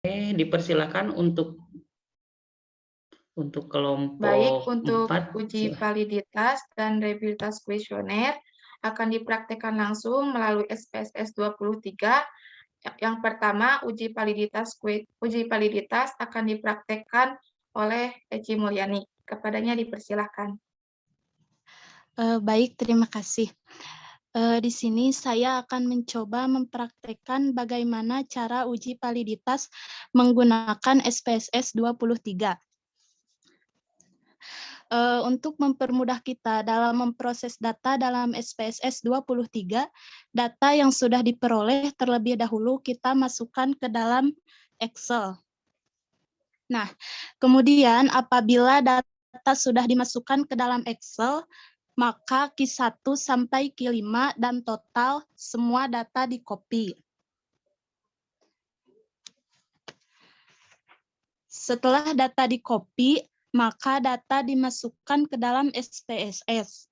Dipersilakan untuk Baik, kelompok untuk 4, uji validitas dan reliabilitas kuesioner akan dipraktekkan langsung melalui SPSS 23. Yang pertama, uji validitas akan dipraktekkan oleh Eci Mulyani. Kepadanya dipersilahkan. Baik, terima kasih. Di sini saya akan mencoba mempraktekkan bagaimana cara uji validitas menggunakan SPSS 23. Untuk mempermudah kita dalam memproses data dalam SPSS 23, data yang sudah diperoleh terlebih dahulu kita masukkan ke dalam Excel. Nah, kemudian apabila data sudah dimasukkan ke dalam Excel, maka Q1 sampai Q5 dan total semua data di-copy. Setelah data di-copy, maka data dimasukkan ke dalam SPSS.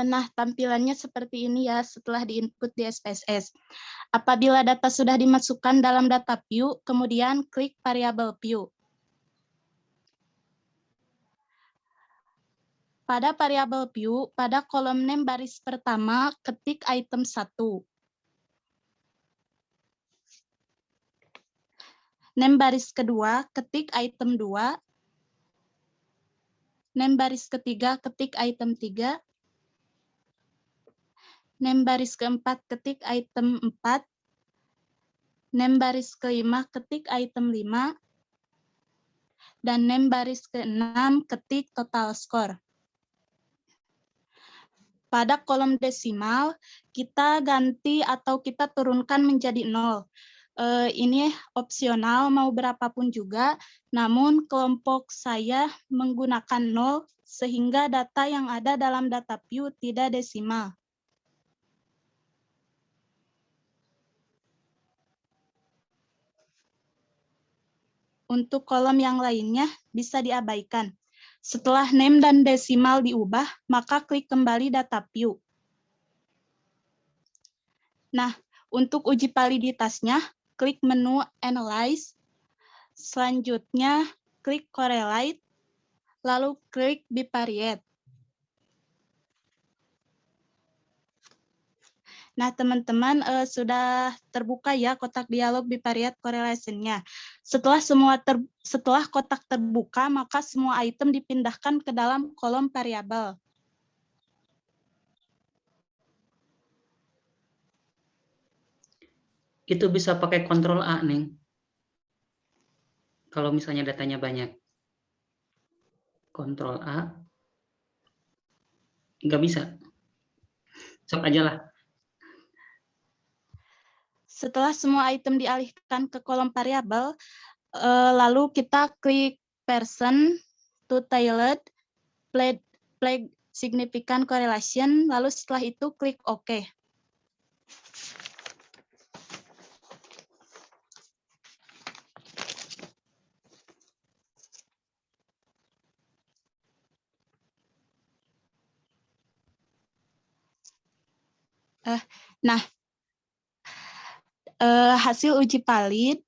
Nah, tampilannya seperti ini ya setelah di-input di SPSS. Apabila data sudah dimasukkan dalam data view, kemudian klik variabel view. Pada variabel view, pada kolom name baris pertama, ketik item 1. Name baris kedua, ketik item 2. Name baris ketiga, ketik item 3. Name baris keempat, ketik item 4. Name baris kelima, ketik item 5. Dan name baris ke-6, ketik total score. Pada kolom desimal, kita ganti atau kita turunkan menjadi 0. Ini opsional mau berapapun juga, namun kelompok saya menggunakan 0 sehingga data yang ada dalam data view tidak desimal. Untuk kolom yang lainnya bisa diabaikan. Setelah name dan desimal diubah, maka klik kembali data view. Nah, untuk uji validitasnya, klik menu Analyze. Selanjutnya, klik Correlate, lalu klik Bivariate. Nah, teman-teman sudah terbuka ya kotak dialog bivariate correlation-nya. Setelah kotak terbuka, maka semua item dipindahkan ke dalam kolom variabel. Itu bisa pakai Ctrl A, Neng. Kalau misalnya datanya banyak. Ctrl A. Nggak bisa. Sok aja lah. Setelah semua item dialihkan ke kolom variabel, lalu kita klik person to tailored, flag significant correlation, lalu setelah itu klik OK. Nah, hasil uji valid.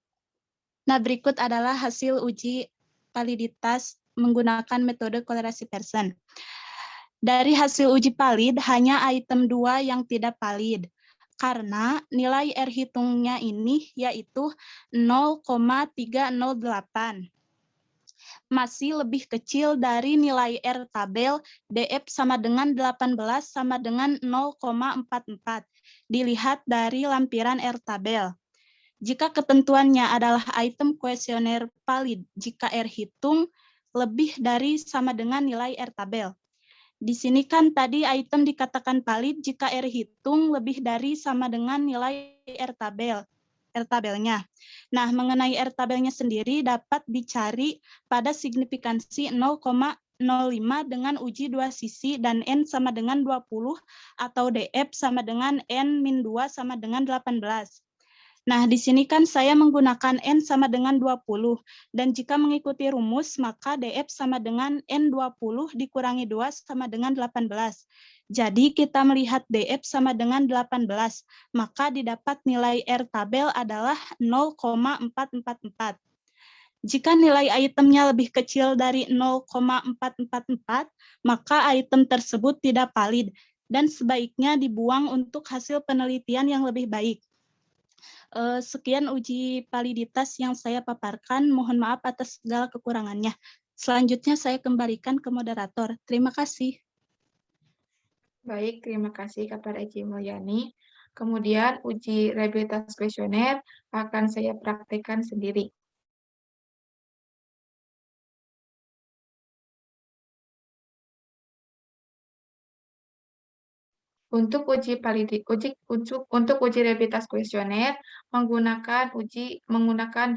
Nah, berikut adalah hasil uji validitas menggunakan metode kolerasi person. Dari hasil uji valid, hanya item 2 yang tidak valid. Karena nilai R hitungnya ini yaitu 0,308. Masih lebih kecil dari nilai R tabel DF sama dengan 18 sama dengan 0,44. Dilihat dari lampiran R tabel. Jika ketentuannya adalah item kuesioner valid jika R hitung lebih dari sama dengan nilai R tabel. Di sini kan tadi item dikatakan valid jika R hitung lebih dari sama dengan nilai R tabelnya. Nah, mengenai R tabelnya sendiri dapat dicari pada signifikansi 0,05 dengan uji dua sisi dan N sama dengan 20 atau DF sama dengan N-2 sama dengan 18. Nah, di sini kan saya menggunakan N sama dengan 20, dan jika mengikuti rumus, maka DF sama dengan N20 dikurangi 2 sama dengan 18. Jadi, kita melihat DF sama dengan 18, maka didapat nilai R tabel adalah 0,444. Jika nilai itemnya lebih kecil dari 0,444, maka item tersebut tidak valid, dan sebaiknya dibuang untuk hasil penelitian yang lebih baik. Sekian uji validitas yang saya paparkan. Mohon maaf atas segala kekurangannya. Selanjutnya saya kembalikan ke moderator. Terima kasih. Baik, terima kasih kepada Ici Mulyani. Kemudian uji reabilitas kuesioner akan saya praktekkan sendiri. Untuk uji reabilitas kuesioner menggunakan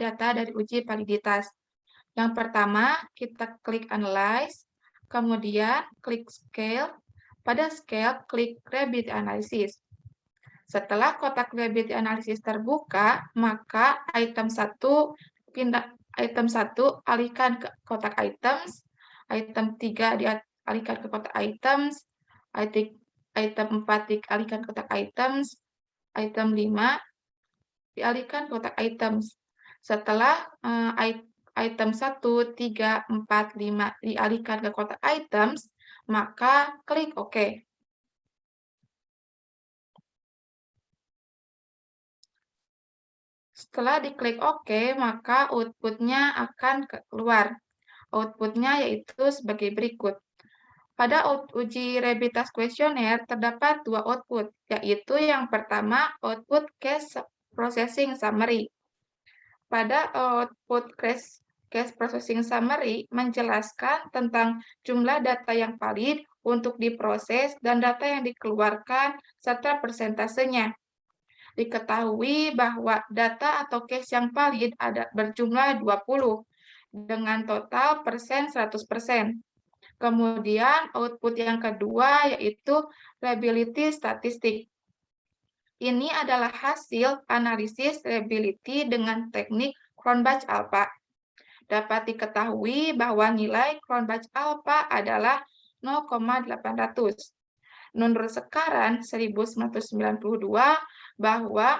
data dari uji validitas. Yang pertama, kita klik analyze, kemudian klik scale. Pada scale, klik reability analysis. Setelah kotak reability analysis terbuka, maka item 1 alihkan ke kotak items, item 3 dialihkan ke kotak items, item 4 dialihkan ke kotak items, item 5 dialihkan ke kotak items. Setelah item 1, 3, 4, 5 dialihkan ke kotak items, maka klik OK. Setelah diklik OK, maka output-nya akan keluar. Output-nya yaitu sebagai berikut. Pada uji reabilitas kuesioner terdapat dua output, yaitu yang pertama output case processing summary. Pada output case processing summary menjelaskan tentang jumlah data yang valid untuk diproses dan data yang dikeluarkan serta persentasenya. Diketahui bahwa data atau case yang valid berjumlah 20 dengan total persen 100%. Kemudian output yang kedua yaitu reliability statistik. Ini adalah hasil analisis reliability dengan teknik Cronbach alpha. Dapat diketahui bahwa nilai Cronbach alpha adalah 0,800. Menurut Sekaran 1992 bahwa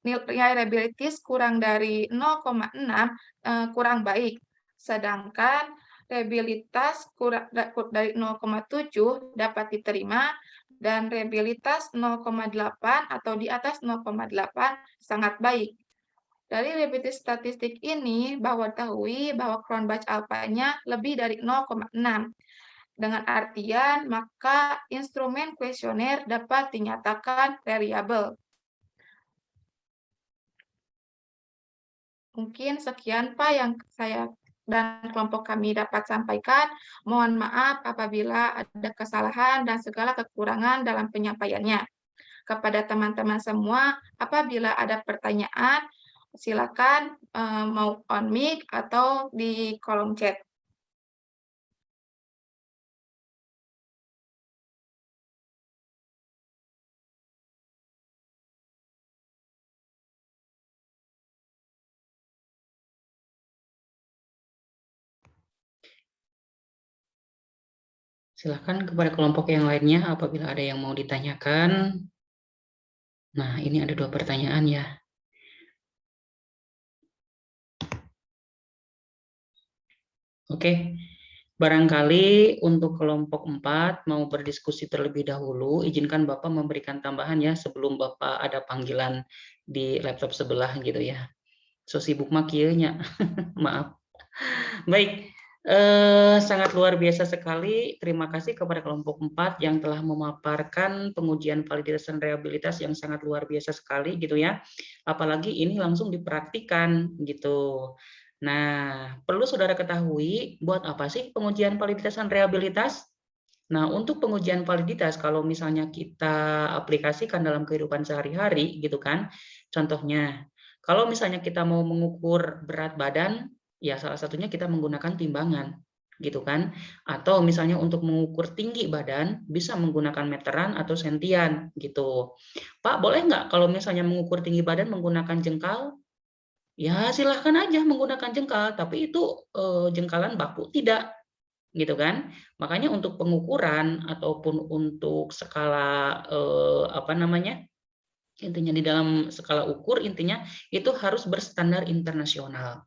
nilai reliability kurang dari 0,6 kurang baik. Sedangkan reliabilitas kurang dari 0,7 dapat diterima dan reliabilitas 0,8 atau di atas 0,8 sangat baik. Dari reliability statistik ini ketahui bahwa Cronbach alpha-nya lebih dari 0,6. Dengan artian maka instrumen kuesioner dapat dinyatakan reliable. Mungkin sekian Pak yang saya dan kelompok kami dapat sampaikan. Mohon maaf apabila ada kesalahan dan segala kekurangan dalam penyampaiannya. Kepada teman-teman semua, apabila ada pertanyaan, silakan mau on mic atau di kolom chat. Silakan kepada kelompok yang lainnya apabila ada yang mau ditanyakan. Nah, ini ada 2 pertanyaan ya. Oke, barangkali untuk kelompok 4 mau berdiskusi terlebih dahulu, izinkan Bapak memberikan tambahan ya sebelum Bapak ada panggilan di laptop sebelah gitu ya. So sibuk mah kieu nya. Maaf. Baik, sangat luar biasa sekali. Terima kasih kepada kelompok 4 yang telah memaparkan pengujian validitas dan reliabilitas yang sangat luar biasa sekali gitu ya. Apalagi ini langsung dipraktikan gitu. Nah, perlu saudara ketahui buat apa sih pengujian validitas dan reliabilitas? Nah, untuk pengujian validitas kalau misalnya kita aplikasikan dalam kehidupan sehari-hari gitu kan. Contohnya, kalau misalnya kita mau mengukur berat badan, ya salah satunya kita menggunakan timbangan gitu kan. Atau misalnya untuk mengukur tinggi badan bisa menggunakan meteran atau sentian gitu. Pak, boleh nggak kalau misalnya mengukur tinggi badan menggunakan jengkal? Ya, silahkan aja menggunakan jengkal, tapi itu jengkalan baku tidak gitu kan. Makanya untuk pengukuran ataupun untuk skala apa namanya? Intinya di dalam skala ukur intinya itu harus berstandar internasional.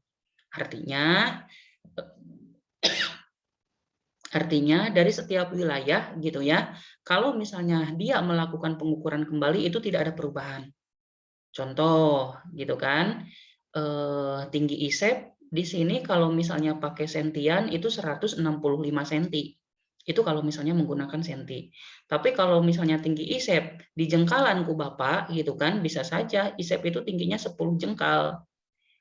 Artinya dari setiap wilayah gitu ya. Kalau misalnya dia melakukan pengukuran kembali itu tidak ada perubahan. Contoh gitu kan. Tinggi ISEP di sini kalau misalnya pakai sentian itu 165 cm. Itu kalau misalnya menggunakan senti. Tapi kalau misalnya tinggi ISEP di jengkalanku Bapak gitu kan bisa saja ISEP itu tingginya 10 jengkal.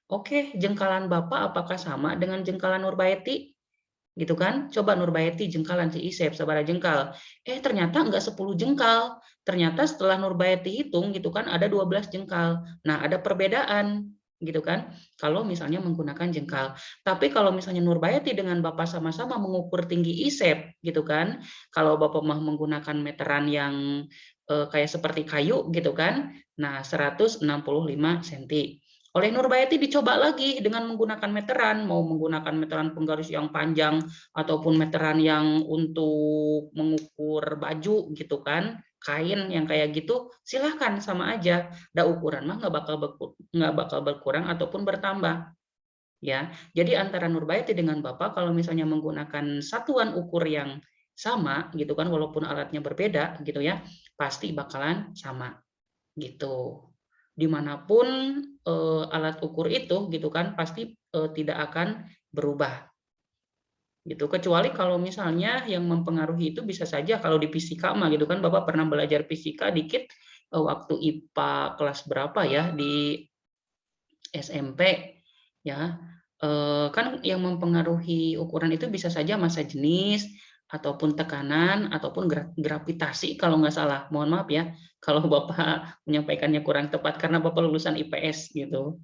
Oke, jengkalan Bapak apakah sama dengan jengkalan Nurbaiti? Gitu kan? Coba Nurbaiti jengkalan si ISEP sabaraha jengkal. Ternyata enggak 10 jengkal. Ternyata setelah Nurbaiti hitung gitu kan ada 12 jengkal. Nah, ada perbedaan gitu kan kalau misalnya menggunakan jengkal. Tapi kalau misalnya Nurbaiti dengan Bapak sama-sama mengukur tinggi ISEP gitu kan, kalau Bapak mau menggunakan meteran yang kayak seperti kayu gitu kan, nah 165 cm. Oleh Nurbaiti dicoba lagi dengan menggunakan meteran, mau menggunakan meteran penggaris yang panjang ataupun meteran yang untuk mengukur baju gitu kan, kain yang kayak gitu, silahkan sama aja. Ukuran mah nggak bakal berkurang ataupun bertambah. Ya, jadi antara Nurbaiti dengan Bapak kalau misalnya menggunakan satuan ukur yang sama gitu kan, walaupun alatnya berbeda gitu ya, pasti bakalan sama gitu. Dimanapun alat ukur itu gitu kan pasti tidak akan berubah gitu, kecuali kalau misalnya yang mempengaruhi itu bisa saja kalau di fisika mah gitu kan, Bapak pernah belajar fisika dikit waktu IPA kelas berapa ya di SMP ya, kan yang mempengaruhi ukuran itu bisa saja massa jenis ataupun tekanan ataupun gravitasi kalau nggak salah. Mohon maaf ya kalau Bapak menyampaikannya kurang tepat karena Bapak lulusan IPS gitu.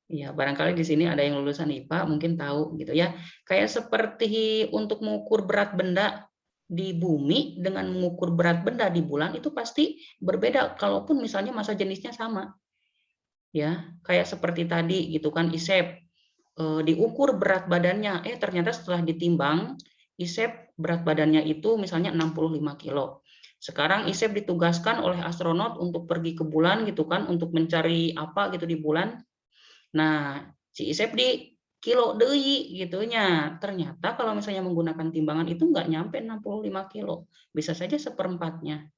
Ya, barangkali di sini ada yang lulusan IPA mungkin tahu gitu ya. Kayak seperti untuk mengukur berat benda di bumi dengan mengukur berat benda di bulan itu pasti berbeda kalaupun misalnya massa jenisnya sama. Ya, kayak seperti tadi gitu kan ISEP diukur berat badannya, ternyata setelah ditimbang ISEP berat badannya itu misalnya 65 kilo. Sekarang ISEP ditugaskan oleh astronot untuk pergi ke bulan gitu kan, untuk mencari apa gitu di bulan. Nah, si ISEP di kilo deui gitunya. Ternyata kalau misalnya menggunakan timbangan itu nggak nyampe 65 kilo, bisa saja seperempatnya.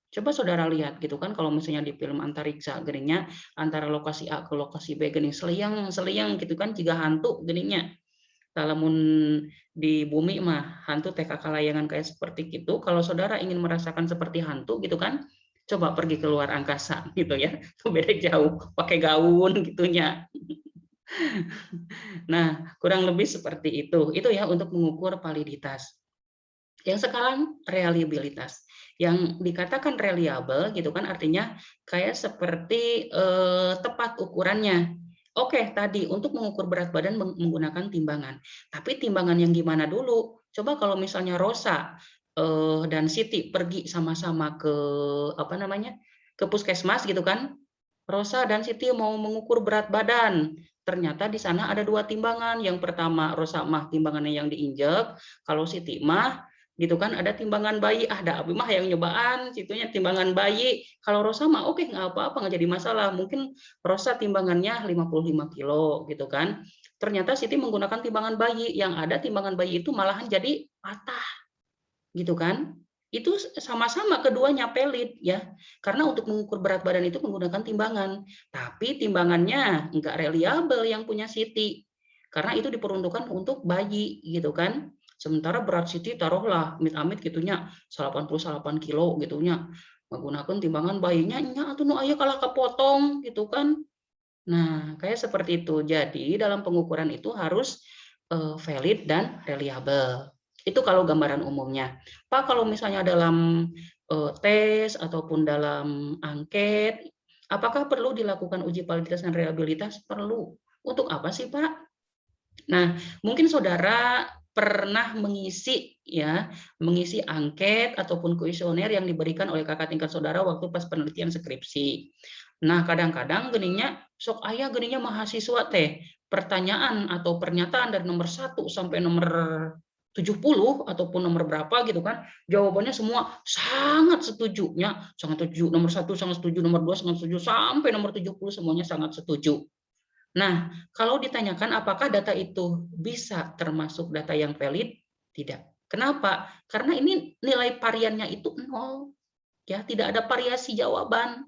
Coba saudara lihat gitu kan kalau misalnya di film antariksa geningnya antara lokasi A ke lokasi B gening seliang gitu kan jika hantu geningnya. Lamun di bumi mah hantu teh kakalayangan kayak seperti gitu. Kalau saudara ingin merasakan seperti hantu gitu kan, coba pergi keluar angkasa gitu ya. Beda jauh, pakai gaun gitunya. Nah, kurang lebih seperti itu. Itu ya untuk mengukur validitas. Yang sekarang reliabilitas. Yang dikatakan reliable gitu kan artinya kayak seperti tepat ukurannya. Oke, tadi untuk mengukur berat badan menggunakan timbangan. Tapi timbangan yang gimana dulu? Coba kalau misalnya Rosa dan Siti pergi sama-sama ke apa namanya? Ke puskesmas gitu kan. Rosa dan Siti mau mengukur berat badan. Ternyata di sana ada dua timbangan. Yang pertama Rosa mah timbangannya yang diinjek, kalau Siti mah gitu kan ada timbangan bayi, ada abi mah yang nyobaan situnya timbangan bayi. Kalau Rosa mah oke nggak apa-apa, nggak jadi masalah, mungkin Rosa timbangannya 55 kilo gitu kan. Ternyata Siti menggunakan timbangan bayi, yang ada timbangan bayi itu malahan jadi patah gitu kan. Itu sama-sama keduanya pelit ya, karena untuk mengukur berat badan itu menggunakan timbangan, tapi timbangannya nggak reliable yang punya Siti karena itu diperuntukkan untuk bayi gitu kan. Sementara berat Siti taruhlah amit-amit gitunya 88 kilo gitunya, menggunakan timbangan bayinya nya atuh nu aya kalah kepotong gitu kan. Nah, kayak seperti itu. Jadi dalam pengukuran itu harus valid dan reliable. Itu kalau gambaran umumnya. Pak, kalau misalnya dalam tes ataupun dalam angket, apakah perlu dilakukan uji validitas dan reliabilitas? Perlu. Untuk apa sih, Pak? Nah, mungkin saudara pernah mengisi angket ataupun kuesioner yang diberikan oleh kakak tingkat saudara waktu pas penelitian skripsi. Nah, kadang-kadang geningnya sok aya geningnya mahasiswa teh pertanyaan atau pernyataan dari nomor 1 sampai nomor 70 ataupun nomor berapa gitu kan, jawabannya semua sangat setuju nya, sangat setuju, nomor 1 sangat setuju, nomor 2 sangat setuju, sampai nomor 70 semuanya sangat setuju. Nah, kalau ditanyakan apakah data itu bisa termasuk data yang valid? Tidak. Kenapa? Karena ini nilai variannya itu 0. Ya, tidak ada variasi jawaban.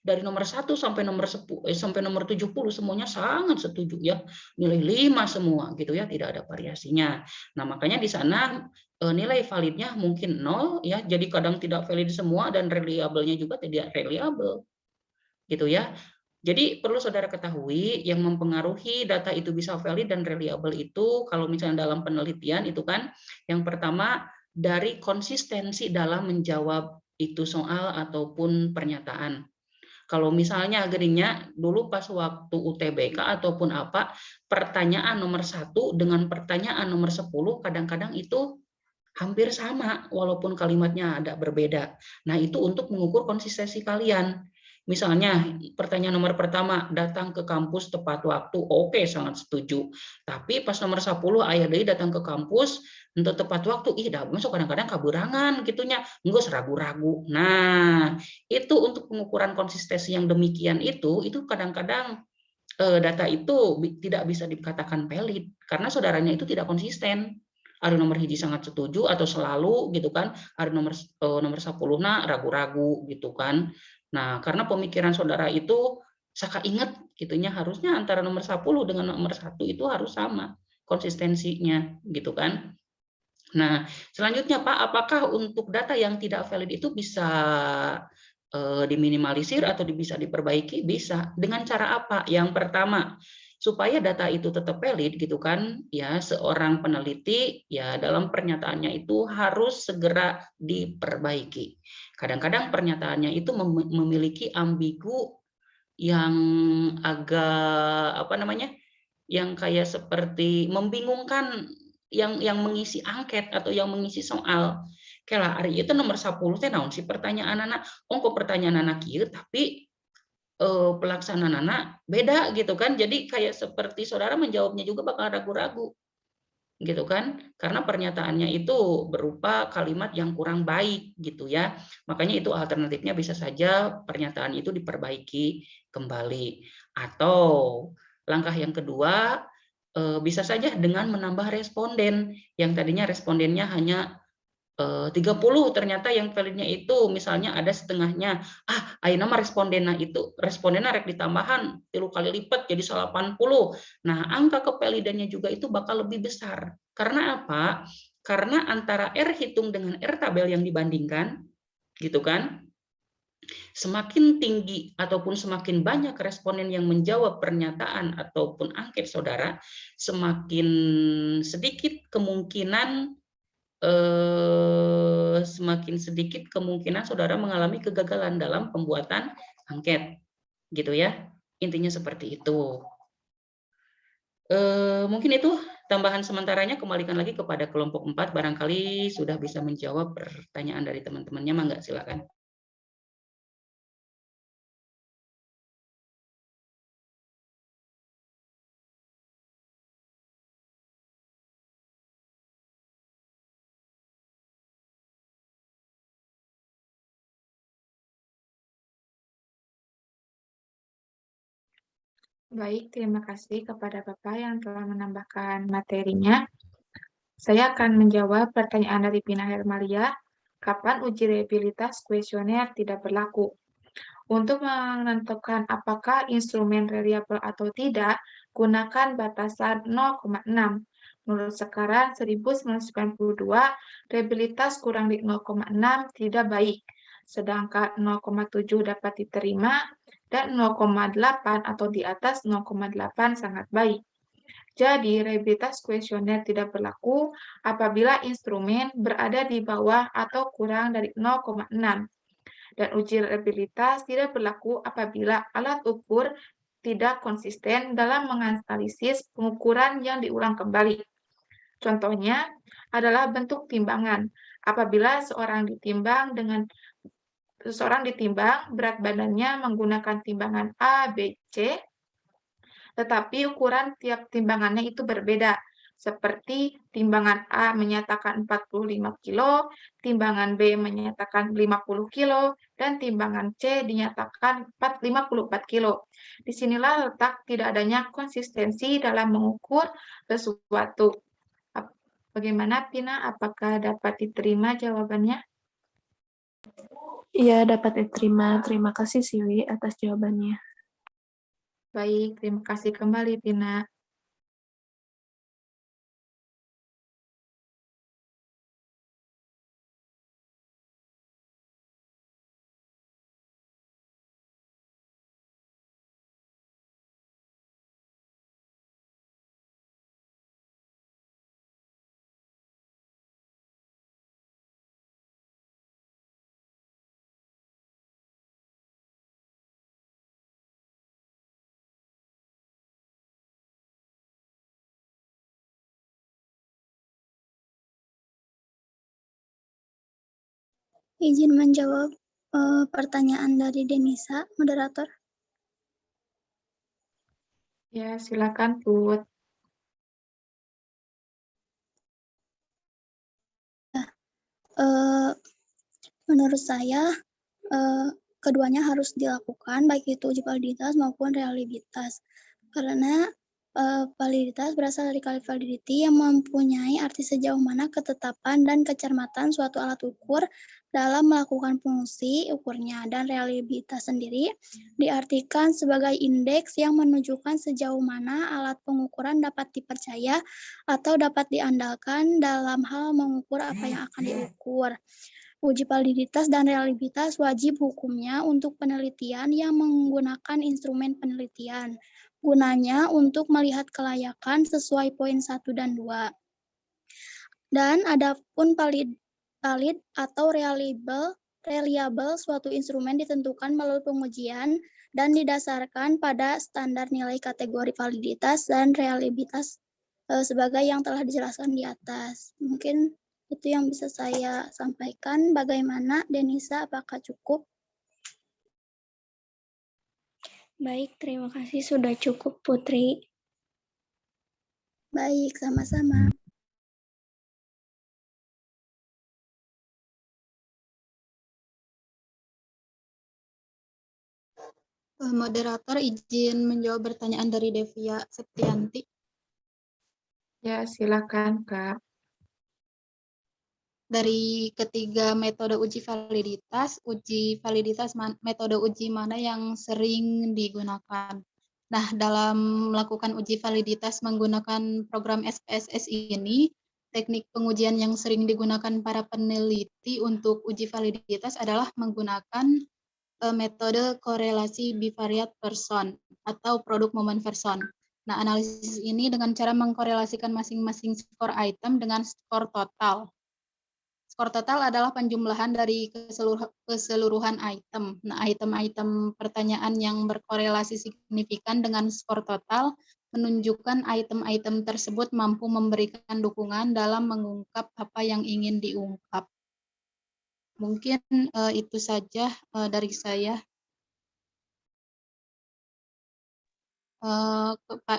Dari nomor 1 sampai nomor 10 sampai nomor 70 semuanya sangat setuju ya. Nilai 5 semua gitu ya, tidak ada variasinya. Nah, makanya di sana nilai validnya mungkin 0 ya. Jadi kadang tidak valid semua dan reliable-nya juga tidak reliable. Gitu ya. Jadi perlu saudara ketahui yang mempengaruhi data itu bisa valid dan reliable itu kalau misalnya dalam penelitian itu kan yang pertama dari konsistensi dalam menjawab itu soal ataupun pernyataan. Kalau misalnya geringnya dulu pas waktu UTBK ataupun apa pertanyaan nomor 1 dengan pertanyaan nomor 10 kadang-kadang itu hampir sama walaupun kalimatnya ada berbeda. Nah, itu untuk mengukur konsistensi kalian. Misalnya pertanyaan nomor pertama, datang ke kampus tepat waktu, oke, sangat setuju. Tapi pas nomor 10 aya deui datang ke kampus untuk tepat waktu, ih dah masuk kadang-kadang kaburangan gitunya, enggeus ragu-ragu. Nah, itu untuk pengukuran konsistensi yang demikian itu kadang-kadang data itu tidak bisa dikatakan valid karena saudaranya itu tidak konsisten. Ada nomor hiji sangat setuju atau selalu gitu kan, ada nomor 10 ragu-ragu gitu kan. Nah, karena pemikiran saudara itu saka ingat gitunya harusnya antara nomor 10 dengan nomor 1 itu harus sama konsistensinya gitu kan. Nah, selanjutnya Pak, apakah untuk data yang tidak valid itu bisa diminimalisir atau bisa diperbaiki? Bisa. Dengan cara apa? Yang pertama, supaya data itu tetap valid gitu kan, ya seorang peneliti ya dalam pernyataannya itu harus segera diperbaiki. Kadang-kadang pernyataannya itu memiliki ambigu yang agak apa namanya? Yang kayak seperti membingungkan yang mengisi angket atau yang mengisi soal. Kela ari itu nomor 10 teh naon sih pertanyaanana? Ongko pertanyaanana kieu tapi pelaksananana beda gitu kan. Jadi kayak seperti saudara menjawabnya juga bakal ragu-ragu gitu kan. Karena pernyataannya itu berupa kalimat yang kurang baik gitu ya. Makanya itu alternatifnya bisa saja pernyataan itu diperbaiki kembali. Atau langkah yang kedua bisa saja dengan menambah responden yang tadinya respondennya hanya 30 ternyata yang validnya itu misalnya ada setengahnya. Ayeuna mah respondennya rek ditambahan 3 kali lipat jadi 80. Nah, angka kevalidannya juga itu bakal lebih besar. Karena apa? Karena antara R hitung dengan R tabel yang dibandingkan, gitu kan? Semakin tinggi ataupun semakin banyak responden yang menjawab pernyataan ataupun angket saudara, semakin sedikit kemungkinan saudara mengalami kegagalan dalam pembuatan angket, gitu ya. Intinya seperti itu. Mungkin itu tambahan sementaranya, kembalikan lagi kepada kelompok 4, barangkali sudah bisa menjawab pertanyaan dari teman-temannya, mangga silakan. Baik, terima kasih kepada Bapak yang telah menambahkan materinya. Saya akan menjawab pertanyaan dari Pina Hermalia, kapan uji reliabilitas kuesioner tidak berlaku? Untuk menentukan apakah instrumen reliable atau tidak, gunakan batasan 0,6. Menurut Sekarang 1992, reliabilitas kurang di 0,6 tidak baik, sedangkan 0,7 dapat diterima dan 0,8 atau di atas 0,8 sangat baik. Jadi, reliabilitas kuesioner tidak berlaku apabila instrumen berada di bawah atau kurang dari 0,6. Dan uji reliabilitas tidak berlaku apabila alat ukur tidak konsisten dalam menganalisis pengukuran yang diulang kembali. Contohnya adalah bentuk timbangan. Apabila seseorang ditimbang berat badannya menggunakan timbangan A, B, C, tetapi ukuran tiap timbangannya itu berbeda. Seperti timbangan A menyatakan 45 kilo, timbangan B menyatakan 50 kilo, dan timbangan C dinyatakan 54 kilo. Disinilah letak tidak adanya konsistensi dalam mengukur sesuatu. Bagaimana, Pina? Apakah dapat diterima jawabannya? Iya, dapat diterima. Terima kasih, Siwi, atas jawabannya. Baik, terima kasih kembali, Pina. Izin menjawab pertanyaan dari Denisa, moderator. Ya, silakan, Put. Menurut saya, keduanya harus dilakukan, baik itu uji validitas maupun reliabilitas. Karena validitas berasal dari kali validity yang mempunyai arti sejauh mana ketetapan dan kecermatan suatu alat ukur dalam melakukan fungsi ukurnya, dan reliabilitas sendiri diartikan sebagai indeks yang menunjukkan sejauh mana alat pengukuran dapat dipercaya atau dapat diandalkan dalam hal mengukur apa yang akan diukur. Uji validitas dan reliabilitas wajib hukumnya untuk penelitian yang menggunakan instrumen penelitian. Gunanya untuk melihat kelayakan sesuai poin 1 dan 2. Dan adapun valid atau reliable suatu instrumen ditentukan melalui pengujian dan didasarkan pada standar nilai kategori validitas dan reliabilitas sebagai yang telah dijelaskan di atas. Mungkin itu yang bisa saya sampaikan. Bagaimana, Denisa? Apakah cukup? Baik, terima kasih. Sudah cukup, Putri. Baik, sama-sama. Moderator izin menjawab pertanyaan dari Devia Septianti. Ya, silakan, Kak. Dari ketiga metode uji validitas metode uji mana yang sering digunakan? Nah, dalam melakukan uji validitas menggunakan program SPSS ini, teknik pengujian yang sering digunakan para peneliti untuk uji validitas adalah menggunakan metode korelasi bivariate person atau produk moment person. Nah, analisis ini dengan cara mengkorelasikan masing-masing skor item dengan skor total. Skor total adalah penjumlahan dari keseluruhan item. Nah, item-item pertanyaan yang berkorelasi signifikan dengan skor total menunjukkan item-item tersebut mampu memberikan dukungan dalam mengungkap apa yang ingin diungkap. Mungkin itu saja dari saya.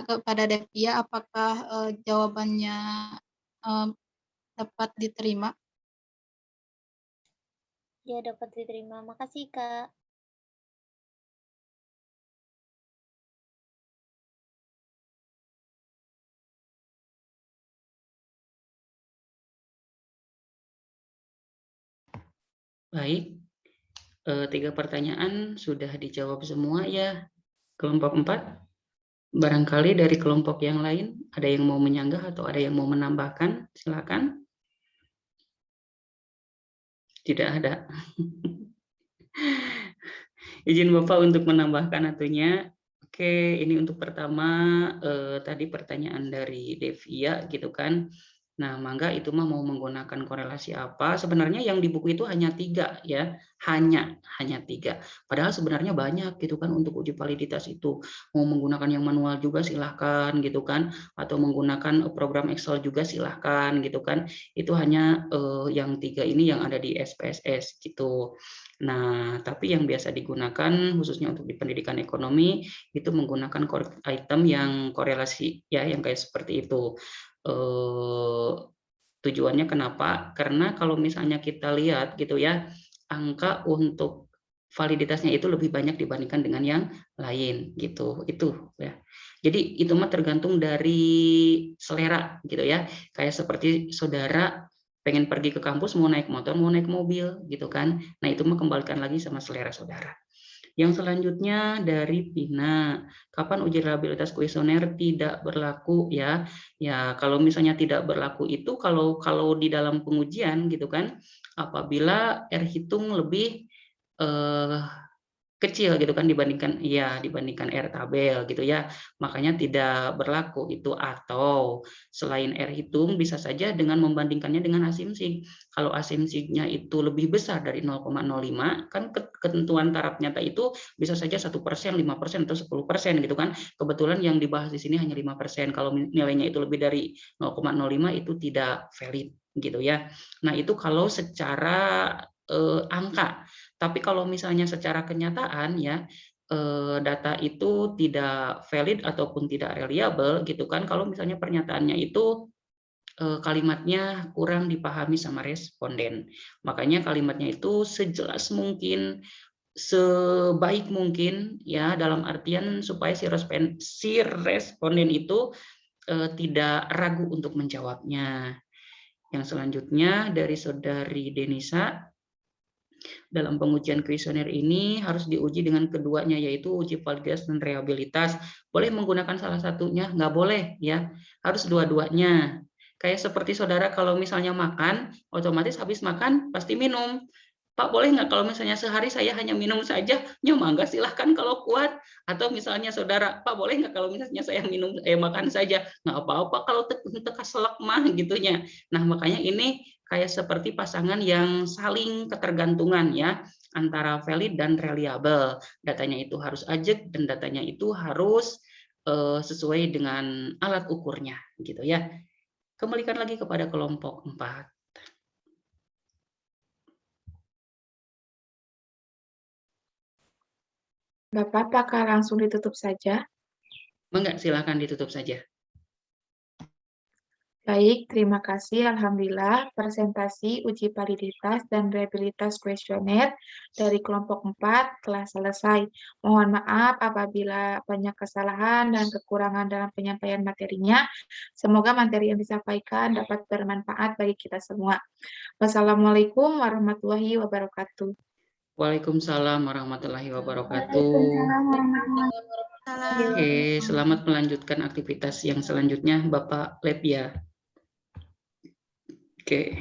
Kepada Devia, apakah jawabannya dapat diterima? Ya, dapat diterima. Makasih, Kak. Baik, 3 pertanyaan sudah dijawab semua ya, kelompok 4. Barangkali dari kelompok yang lain ada yang mau menyanggah atau ada yang mau menambahkan, silakan. Tidak ada. Izin Bapak untuk menambahkan atunya. Oke, ini untuk pertama tadi pertanyaan dari Devia gitu kan. Nah, mangga itu mah mau menggunakan korelasi apa? Sebenarnya yang di buku itu hanya 3 ya, hanya 3. Padahal sebenarnya banyak gitu kan untuk uji validitas itu. Mau menggunakan yang manual juga silahkan gitu kan, atau menggunakan program Excel juga silahkan gitu kan. Itu hanya yang 3 ini yang ada di SPSS gitu. Nah, tapi yang biasa digunakan khususnya untuk di pendidikan ekonomi itu menggunakan item yang korelasi ya, yang kayak seperti itu. Tujuannya kenapa? Karena kalau misalnya kita lihat gitu ya, angka untuk validitasnya itu lebih banyak dibandingkan dengan yang lain gitu. Itu ya. Jadi itu mah tergantung dari selera gitu ya. Kayak seperti saudara pengen pergi ke kampus mau naik motor, mau naik mobil gitu kan. Nah, itu mah kembalikan lagi sama selera saudara. Yang selanjutnya dari Pina, kapan uji reliabilitas kuesioner tidak berlaku ya? Ya, kalau misalnya tidak berlaku itu kalau di dalam pengujian gitu kan, apabila R hitung lebih kecil gitu kan dibandingkan R tabel gitu ya, makanya tidak berlaku itu. Atau selain R hitung bisa saja dengan membandingkannya dengan asimsi. Kalau asimsinya itu lebih besar dari 0,05 kan ketentuan taraf nyata itu bisa saja 1%, 5% atau 10% gitu kan. Kebetulan yang dibahas di sini hanya 5%. Kalau nilainya itu lebih dari 0,05 itu tidak valid gitu ya. Nah, itu kalau secara angka. Tapi kalau misalnya secara kenyataan ya data itu tidak valid ataupun tidak reliable gitu kan, kalau misalnya pernyataannya itu kalimatnya kurang dipahami sama responden. Makanya kalimatnya itu sejelas mungkin, sebaik mungkin ya, dalam artian supaya si responden itu tidak ragu untuk menjawabnya. Yang selanjutnya dari saudari Denisa, dalam pengujian kuesioner ini harus diuji dengan keduanya, yaitu uji validitas dan reliabilitas. Boleh menggunakan salah satunya? Nggak boleh ya, harus dua-duanya. Kayak seperti saudara kalau misalnya makan, otomatis habis makan pasti minum. Pak, boleh nggak kalau misalnya sehari saya hanya minum saja? Ya mangga silahkan kalau kuat. Atau misalnya saudara, Pak, boleh nggak kalau misalnya saya makan saja? Nggak apa-apa kalau teka selek mah gitunya. Nah, makanya ini kayak seperti pasangan yang saling ketergantungan ya, antara valid dan reliable. Datanya itu harus ajak dan datanya itu harus sesuai dengan alat ukurnya gitu ya. Kembalikan lagi kepada kelompok 4. Bapak, apakah langsung ditutup saja? Enggak, silakan ditutup saja. Baik, terima kasih. Alhamdulillah, presentasi uji validitas dan reliabilitas kuesioner dari kelompok 4 telah selesai. Mohon maaf apabila banyak kesalahan dan kekurangan dalam penyampaian materinya. Semoga materi yang disampaikan dapat bermanfaat bagi kita semua. Wassalamualaikum warahmatullahi wabarakatuh. Waalaikumsalam warahmatullahi wabarakatuh. Waalaikumsalam warahmatullahi wabarakatuh. Oke, selamat melanjutkan aktivitas yang selanjutnya, Bapak Lep ya. Oke.